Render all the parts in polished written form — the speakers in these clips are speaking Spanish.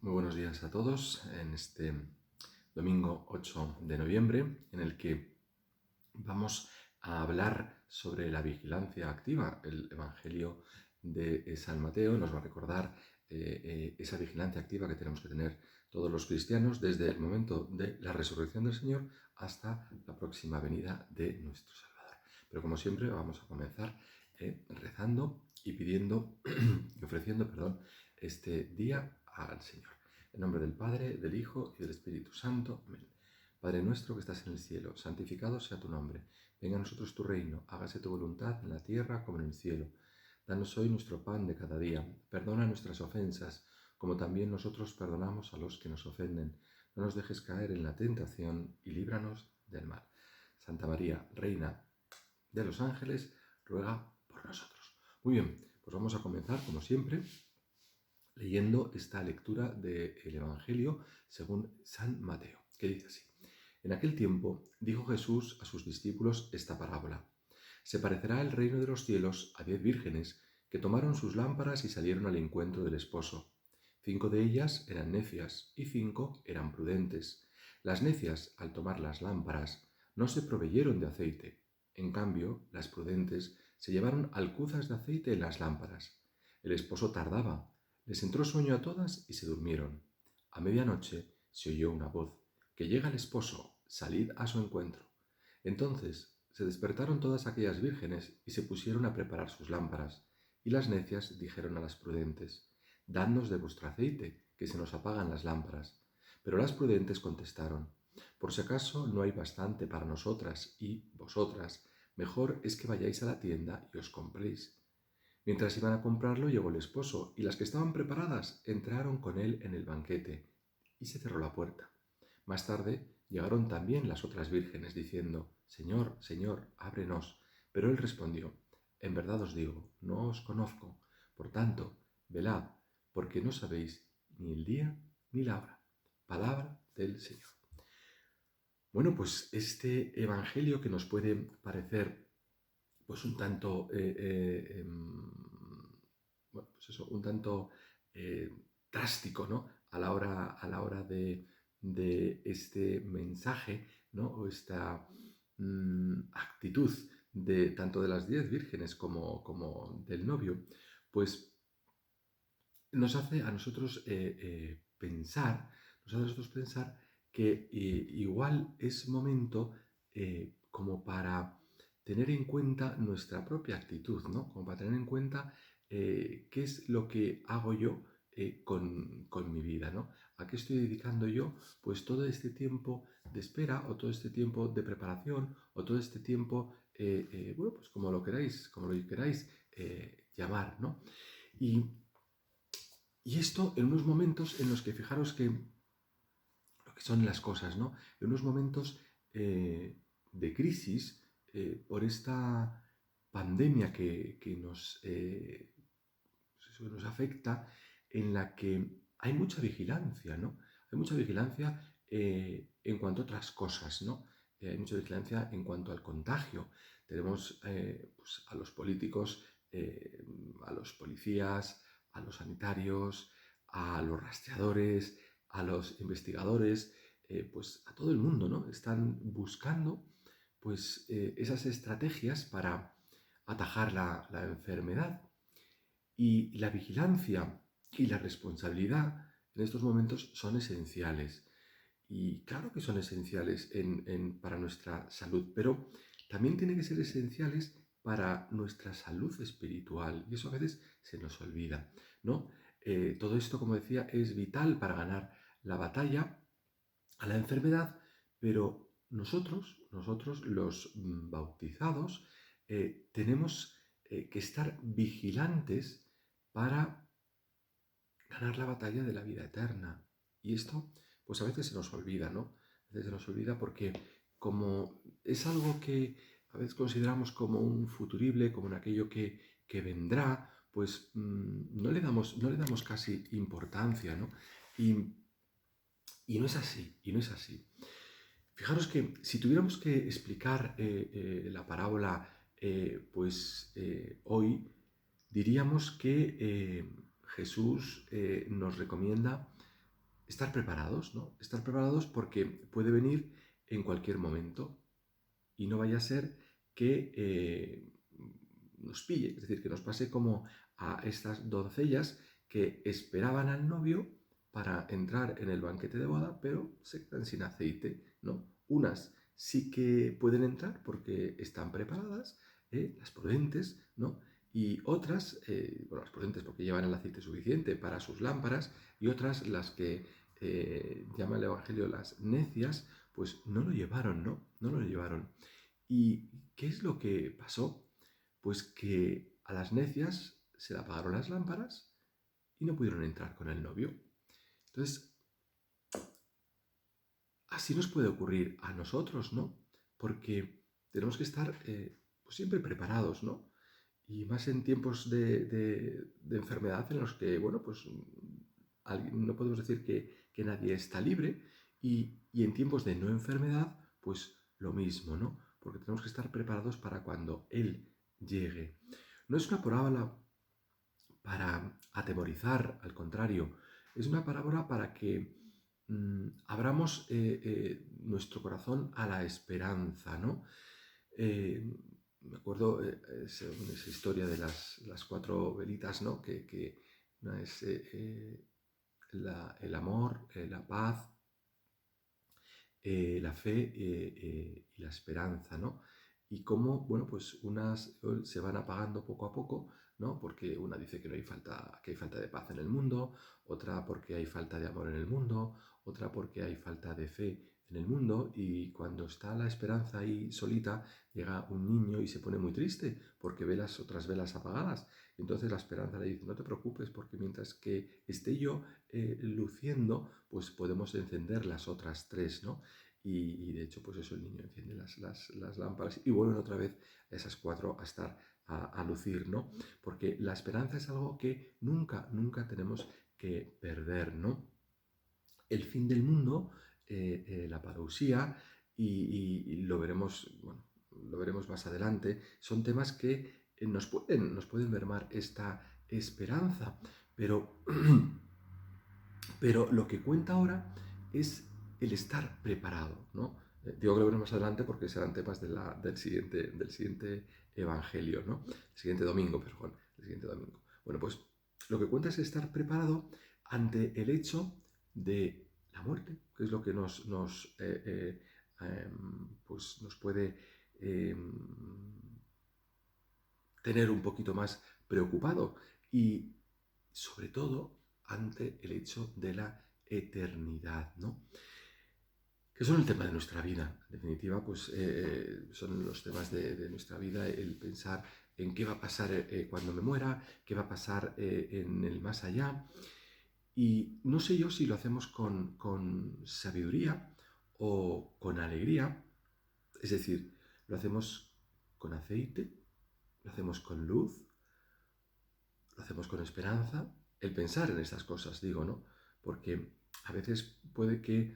Muy buenos días a todos en este domingo 8 de noviembre en el que vamos a hablar sobre la vigilancia activa. El Evangelio de San Mateo nos va a recordar esa vigilancia activa que tenemos que tener todos los cristianos desde el momento de la resurrección del Señor hasta la próxima venida de nuestro Salvador. Pero como siempre vamos a comenzar rezando y pidiendo y ofreciendo, este día al Señor. En nombre del Padre, del Hijo y del Espíritu Santo. Amén. Padre nuestro que estás en el cielo, santificado sea tu nombre. Venga a nosotros tu reino, hágase tu voluntad en la tierra como en el cielo. Danos hoy nuestro pan de cada día. Perdona nuestras ofensas, como también nosotros perdonamos a los que nos ofenden. No nos dejes caer en la tentación y líbranos del mal. Santa María, Reina de los ángeles, ruega por nosotros. Muy bien, pues vamos a comenzar, como siempre, leyendo esta lectura del Evangelio según San Mateo, que dice así. En aquel tiempo dijo Jesús a sus discípulos esta parábola. Se parecerá el reino de los cielos a 10 vírgenes que tomaron sus lámparas y salieron al encuentro del esposo. 5 de ellas eran necias y 5 eran prudentes. Las necias, al tomar las lámparas, no se proveyeron de aceite. En cambio, las prudentes se llevaron alcuzas de aceite en las lámparas. El esposo tardaba. Les entró sueño a todas y se durmieron. A medianoche se oyó una voz. Que llega el esposo, salid a su encuentro. Entonces se despertaron todas aquellas vírgenes y se pusieron a preparar sus lámparas. Y las necias dijeron a las prudentes, dadnos de vuestro aceite, que se nos apagan las lámparas. Pero las prudentes contestaron, por si acaso no hay bastante para nosotras y vosotras, mejor es que vayáis a la tienda y os compréis. Mientras iban a comprarlo llegó el esposo, y las que estaban preparadas entraron con él en el banquete, y se cerró la puerta. Más tarde llegaron también las otras vírgenes, diciendo, Señor, Señor, ábrenos. Pero él respondió, en verdad os digo, no os conozco. Por tanto, velad, porque no sabéis ni el día ni la hora. Palabra del Señor. Bueno, pues este evangelio que nos puede parecer pues un tanto bueno, pues eso, un tanto drástico, ¿no? A la hora de este mensaje, ¿no? O esta actitud de tanto de las 10 vírgenes como del novio, pues nos hace a nosotros pensar que igual es momento como para tener en cuenta nuestra propia actitud, ¿no? Como para tener en cuenta qué es lo que hago yo con mi vida, ¿no? ¿A qué estoy dedicando yo pues todo este tiempo de espera o todo este tiempo de preparación o todo este tiempo, bueno, pues como lo queráis llamar, ¿no? Y esto en unos momentos en los que fijaros que lo que son las cosas, ¿no? En unos momentos de crisis por esta pandemia que nos afecta, en la que hay mucha vigilancia, ¿no? Hay mucha vigilancia en cuanto a otras cosas, ¿no? Hay mucha vigilancia en cuanto al contagio. Tenemos pues a los políticos, a los policías, a los sanitarios, a los rastreadores, a los investigadores, pues a todo el mundo, ¿no? Están buscando pues esas estrategias para atajar la enfermedad. Y la vigilancia y la responsabilidad en estos momentos son esenciales. Y claro que son esenciales para nuestra salud, pero también tienen que ser esenciales para nuestra salud espiritual. Y eso a veces se nos olvida, ¿no? Todo esto, como decía, es vital para ganar la batalla a la enfermedad, pero nosotros los bautizados, tenemos que estar vigilantes para ganar la batalla de la vida eterna. Y esto, pues a veces se nos olvida, ¿no? A veces se nos olvida porque como es algo que a veces consideramos como un futurible, como en aquello que vendrá, pues no le damos casi importancia, ¿no? Y no es así, y no es así. Fijaros que si tuviéramos que explicar la parábola, hoy diríamos que Jesús nos recomienda estar preparados, ¿no? Estar preparados porque puede venir en cualquier momento y no vaya a ser que nos pille, es decir, que nos pase como a estas doncellas que esperaban al novio para entrar en el banquete de boda, pero se quedan sin aceite, ¿no? Unas sí que pueden entrar porque están preparadas, las prudentes, ¿no? Y otras, bueno, las prudentes porque llevan el aceite suficiente para sus lámparas, y otras, las que llama el Evangelio las necias, pues no lo llevaron, ¿no? No lo llevaron. ¿Y qué es lo que pasó? Pues que a las necias se le apagaron las lámparas y no pudieron entrar con el novio. Entonces, así nos puede ocurrir a nosotros, ¿no? Porque tenemos que estar pues siempre preparados, ¿no? Y más en tiempos de enfermedad en los que, bueno, pues no podemos decir que nadie está libre, y en tiempos de no enfermedad, pues lo mismo, ¿no? Porque tenemos que estar preparados para cuando Él llegue. No es una parábola para atemorizar, al contrario, es una parábola para que abramos nuestro corazón a la esperanza, ¿no? Me acuerdo esa historia de las cuatro velitas, ¿no? Que una es el amor, la paz, la fe y la esperanza, ¿no? Y cómo, bueno, pues unas se van apagando poco a poco, ¿no? Porque una dice que no hay falta, que hay falta de paz en el mundo, otra porque hay falta de amor en el mundo, otra porque hay falta de fe en el mundo, y cuando está la esperanza ahí solita, llega un niño y se pone muy triste porque ve las otras velas apagadas. Y entonces la esperanza le dice, no te preocupes, porque mientras que esté yo luciendo, pues podemos encender las otras tres, ¿no? Y de hecho, pues eso, el niño enciende las lámparas y vuelven otra vez esas cuatro a estar a lucir, ¿no? Porque la esperanza es algo que nunca, nunca tenemos que perder, ¿no? El fin del mundo, la parusia, y lo veremos, bueno, lo veremos más adelante, son temas que nos pueden mermar esta esperanza, pero Pero lo que cuenta ahora es el estar preparado, ¿no? Digo que lo veremos más adelante porque serán temas del siguiente evangelio, ¿no? El siguiente domingo, perdón, el siguiente domingo. Bueno, pues lo que cuenta es estar preparado ante el hecho de la muerte, que es lo que pues nos puede tener un poquito más preocupado, y sobre todo ante el hecho de la eternidad, ¿no? Que son el tema de nuestra vida. En definitiva, pues son los temas de nuestra vida, el pensar en qué va a pasar cuando me muera, qué va a pasar en el más allá. Y no sé yo si lo hacemos con sabiduría o con alegría, es decir, lo hacemos con aceite, lo hacemos con luz, lo hacemos con esperanza, el pensar en estas cosas, digo, ¿no? Porque a veces puede que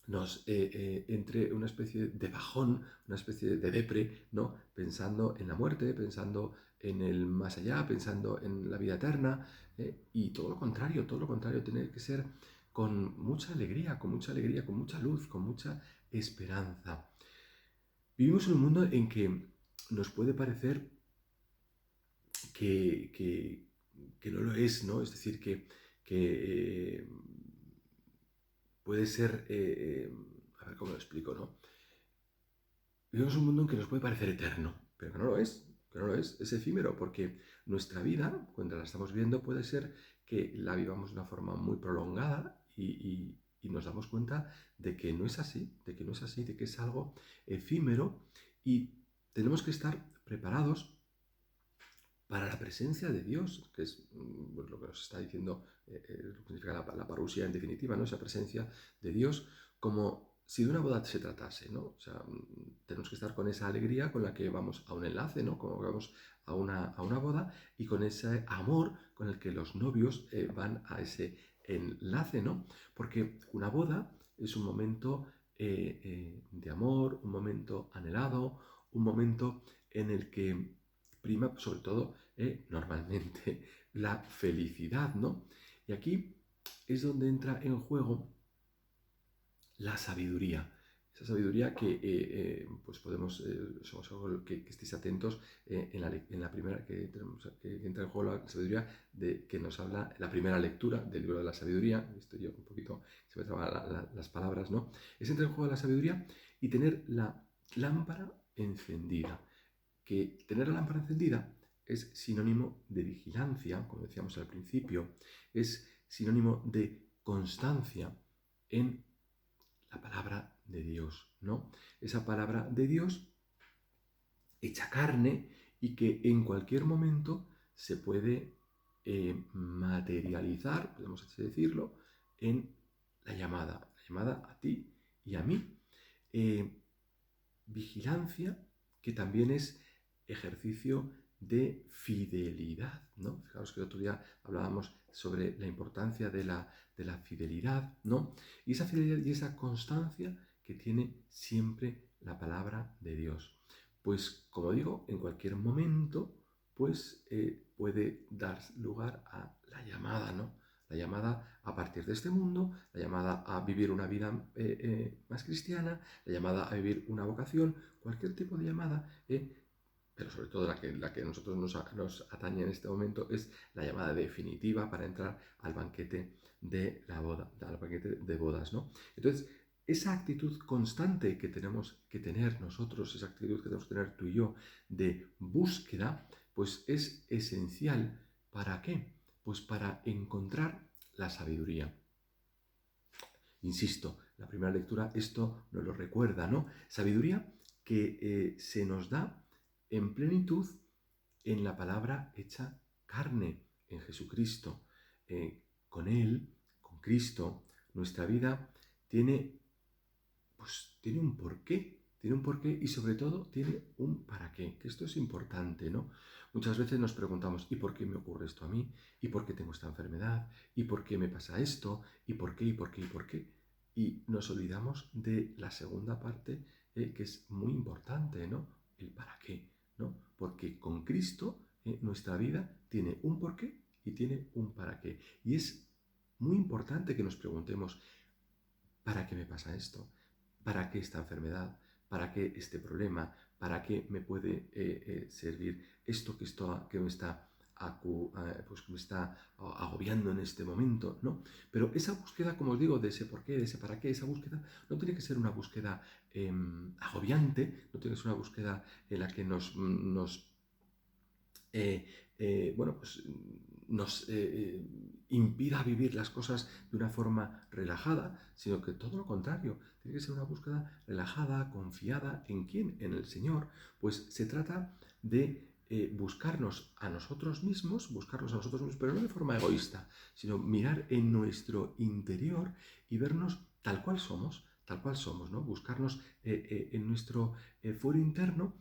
nos entre una especie de bajón, una especie de depre, ¿no? Pensando en la muerte, pensando en el más allá, pensando en la vida eterna, y todo lo contrario, tiene que ser con mucha alegría, con mucha alegría, con mucha luz, con mucha esperanza. Vivimos en un mundo en que nos puede parecer que no lo es, ¿no? Es decir, que puede ser, a ver cómo lo explico, ¿no? Vivimos un mundo en que nos puede parecer eterno, pero que no lo es, es efímero, porque nuestra vida, cuando la estamos viendo, puede ser que la vivamos de una forma muy prolongada, y nos damos cuenta de que no es así, de que no es así, de que es algo efímero, y tenemos que estar preparados para la presencia de Dios, que es pues, lo que nos está diciendo, lo que significa la parusia en definitiva, ¿no? Esa presencia de Dios, como si de una boda se tratase, ¿no? O sea, tenemos que estar con esa alegría con la que vamos a un enlace, ¿no? Como vamos a una boda, y con ese amor con el que los novios van a ese enlace, ¿no? Porque una boda es un momento de amor, un momento anhelado, un momento en el que prima sobre todo normalmente la felicidad, ¿no? Y aquí es donde entra en juego la sabiduría. Esa sabiduría que pues podemos, somos algo que estéis atentos en la primera que tenemos, que entra en juego la sabiduría que nos habla la primera lectura del libro de la sabiduría. Esto yo un poquito, se me traban las palabras, ¿no? Es entrar en juego la sabiduría y tener la lámpara encendida. Que tener la lámpara encendida es sinónimo de vigilancia, como decíamos al principio, es sinónimo de constancia en la palabra de Dios, ¿no? Esa palabra de Dios hecha carne y que en cualquier momento se puede materializar, podemos así decirlo, en la llamada a ti y a mí. Vigilancia que también es ejercicio de fidelidad, ¿no? Fijaos que el otro día hablábamos sobre la importancia de la fidelidad, ¿no? Y esa fidelidad y esa constancia que tiene siempre la palabra de Dios. Pues, como digo, en cualquier momento, pues puede dar lugar a la llamada, ¿no? La llamada a partir de este mundo, la llamada a vivir una vida más cristiana, la llamada a vivir una vocación, cualquier tipo de llamada, pero sobre todo la que a nosotros nos atañe en este momento es la llamada definitiva para entrar al banquete de la boda, al banquete de bodas, ¿no? Entonces, esa actitud constante que tenemos que tener nosotros, esa actitud que tenemos que tener tú y yo de búsqueda, pues es esencial. ¿Para qué? Pues para encontrar la sabiduría. Insisto, la primera lectura esto nos lo recuerda, ¿no? Sabiduría que se nos da en plenitud en la palabra hecha carne, en Jesucristo. Con Él, con Cristo, nuestra vida tiene, pues, tiene un porqué y sobre todo tiene un para qué, que esto es importante, ¿no? Muchas veces nos preguntamos, ¿y por qué me ocurre esto a mí? ¿Y por qué tengo esta enfermedad? ¿Y por qué me pasa esto? ¿Y por qué? ¿Y por qué? ¿Y por qué? Y nos olvidamos de la segunda parte, que es muy importante, ¿no? El para qué, ¿no? Porque con Cristo nuestra vida tiene un porqué y tiene un para qué. Y es muy importante que nos preguntemos, ¿para qué me pasa esto? ¿Para qué esta enfermedad? ¿Para qué este problema? ¿Para qué me puede servir esto que me está pues que me está agobiando en este momento, ¿no? Pero esa búsqueda, como os digo, de ese por qué, de ese para qué, esa búsqueda no tiene que ser una búsqueda agobiante, no tiene que ser una búsqueda en la que bueno, pues nos impida vivir las cosas de una forma relajada, sino que todo lo contrario, tiene que ser una búsqueda relajada, confiada. ¿En quién? En el Señor. Pues se trata de buscarnos a nosotros mismos, pero no de forma egoísta, sino mirar en nuestro interior y vernos tal cual somos, ¿no? Buscarnos en nuestro fuero interno,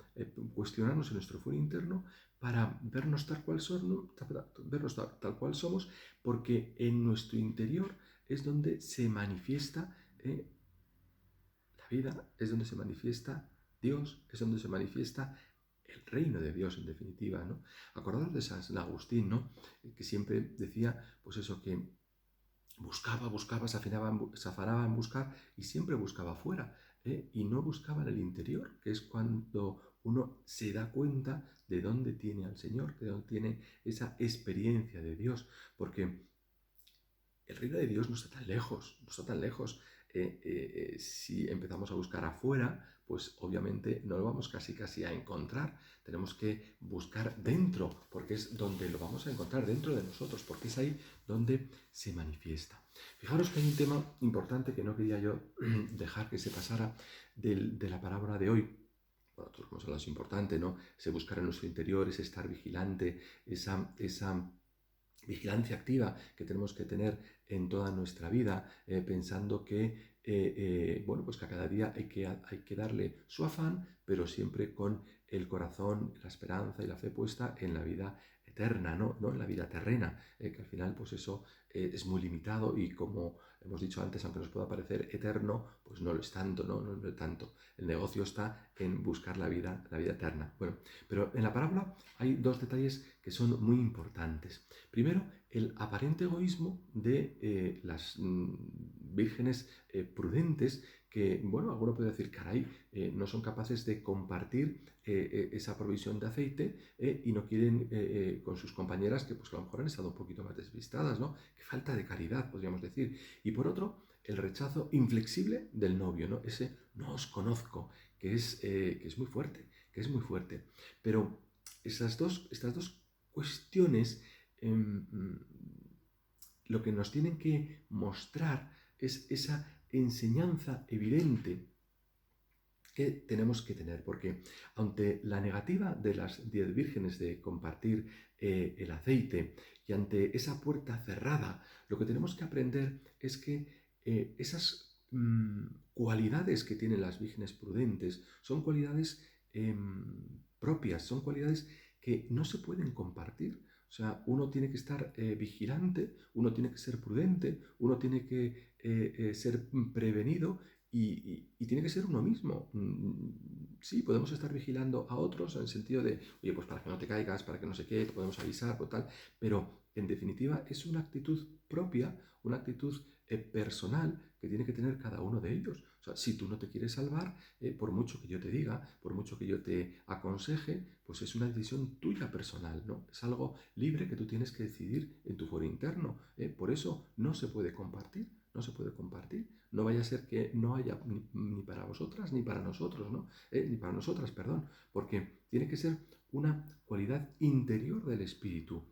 cuestionarnos en nuestro fuero interno para vernos tal cual somos, porque en nuestro interior es donde se manifiesta la vida, es donde se manifiesta Dios, es donde se manifiesta el reino de Dios, en definitiva, ¿no? Acordaros de San Agustín, ¿no? Que siempre decía, pues eso, que buscaba, se afanaba en buscar y siempre buscaba afuera, y no buscaba en el interior, que es cuando uno se da cuenta de dónde tiene al Señor, de dónde tiene esa experiencia de Dios, porque el reino de Dios no está tan lejos, no está tan lejos. Si empezamos a buscar afuera, pues obviamente no lo vamos casi a encontrar. Tenemos que buscar dentro, porque es donde lo vamos a encontrar, dentro de nosotros, porque es ahí donde se manifiesta. Fijaros que hay un tema importante que no quería yo dejar que se pasara de la palabra de hoy. Bueno, todos hemos hablado, es importante, ¿no? Ese buscar en nuestro interior, ese estar vigilante, esa vigilancia activa que tenemos que tener en toda nuestra vida, pensando que, bueno, pues que a cada día hay que darle su afán, pero siempre con el corazón, la esperanza y la fe puesta en la vida eterna, ¿no? En la vida terrena, que al final pues eso es muy limitado y como hemos dicho antes, aunque nos pueda parecer eterno, pues no lo es tanto, ¿no? No es tanto. El negocio está en buscar la vida eterna. Bueno, pero en la parábola hay dos detalles que son muy importantes. Primero, el aparente egoísmo de las vírgenes prudentes que, bueno, alguno puede decir, caray, no son capaces de compartir esa provisión de aceite y no quieren con sus compañeras que pues a lo mejor han estado un poquito más desvistadas, ¿no? Qué falta de caridad, podríamos decir. Y por otro, el rechazo inflexible del novio, ¿no? Ese no os conozco, que es muy fuerte, que es muy fuerte. Pero estas dos cuestiones lo que nos tienen que mostrar es esa enseñanza evidente que tenemos que tener, porque ante la negativa de las 10 vírgenes de compartir el aceite y ante esa puerta cerrada, lo que tenemos que aprender es que esas cualidades que tienen las vírgenes prudentes son cualidades propias, son cualidades que no se pueden compartir. O sea, uno tiene que estar vigilante, uno tiene que ser prudente, uno tiene que ser prevenido y tiene que ser uno mismo. Sí, podemos estar vigilando a otros en el sentido de, oye, pues para que no te caigas, para que no sé qué, te podemos avisar o tal, pero en definitiva es una actitud propia, una actitud personal que tiene que tener cada uno de ellos. O sea, si tú no te quieres salvar, por mucho que yo te diga, por mucho que yo te aconseje, pues es una decisión tuya personal, ¿no? Es algo libre que tú tienes que decidir en tu foro interno. Por eso no se puede compartir, no se puede compartir. No vaya a ser que no haya ni para vosotras ni para nosotros, ¿no? Ni para nosotras, perdón, porque tiene que ser una cualidad interior del espíritu.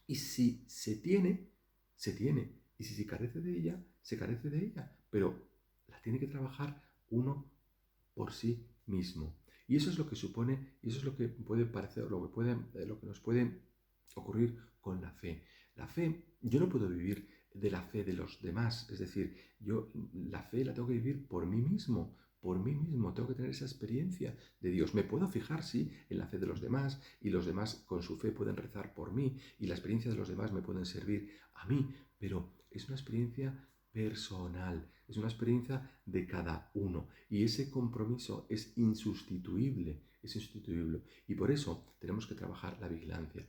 Y si se tiene, se tiene. Y si se carece de ella, se carece de ella. Pero la tiene que trabajar uno por sí mismo. Y eso es lo que supone, y eso es lo que puede parecer, lo que nos puede ocurrir con la fe. La fe, yo no puedo vivir de la fe de los demás, es decir, yo la fe la tengo que vivir por mí mismo, tengo que tener esa experiencia de Dios. Me puedo fijar, sí, en la fe de los demás, y los demás con su fe pueden rezar por mí, y la experiencia de los demás me pueden servir a mí, pero es una experiencia personal, es una experiencia de cada uno y ese compromiso es insustituible, y por eso tenemos que trabajar la vigilancia.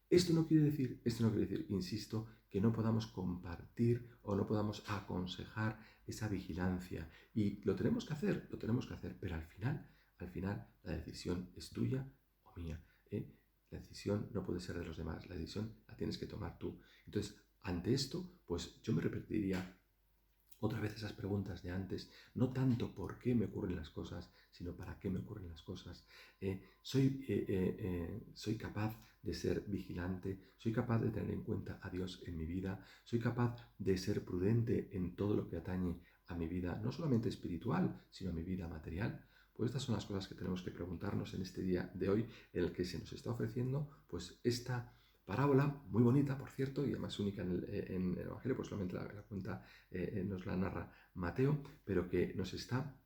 Esto no quiere decir, insisto, que no podamos compartir o no podamos aconsejar esa vigilancia y lo tenemos que hacer, pero al final la decisión es tuya o mía, ¿eh? La decisión no puede ser de los demás, la decisión la tienes que tomar tú. Entonces, ante esto, pues yo me repetiría otra vez esas preguntas de antes, no tanto por qué me ocurren las cosas, sino para qué me ocurren las cosas. Soy capaz de ser vigilante, soy capaz de tener en cuenta a Dios en mi vida, soy capaz de ser prudente en todo lo que atañe a mi vida, no solamente espiritual, sino a mi vida material. Pues estas son las cosas que tenemos que preguntarnos en este día de hoy, en el que se nos está ofreciendo pues esta parábola, muy bonita, por cierto, y además única en el Evangelio, pues solamente la cuenta, nos la narra Mateo, pero que nos está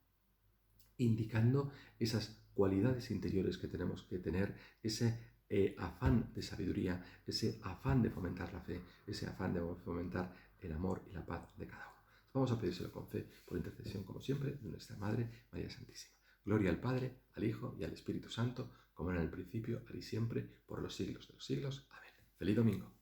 indicando esas cualidades interiores que tenemos que tener, ese afán de sabiduría, ese afán de fomentar la fe, ese afán de fomentar el amor y la paz de cada uno. Vamos a pedírselo con fe, por intercesión, como siempre, de nuestra Madre, María Santísima. Gloria al Padre, al Hijo y al Espíritu Santo, como era en el principio, ahora y siempre, por los siglos de los siglos. Amén. ¡Feliz domingo!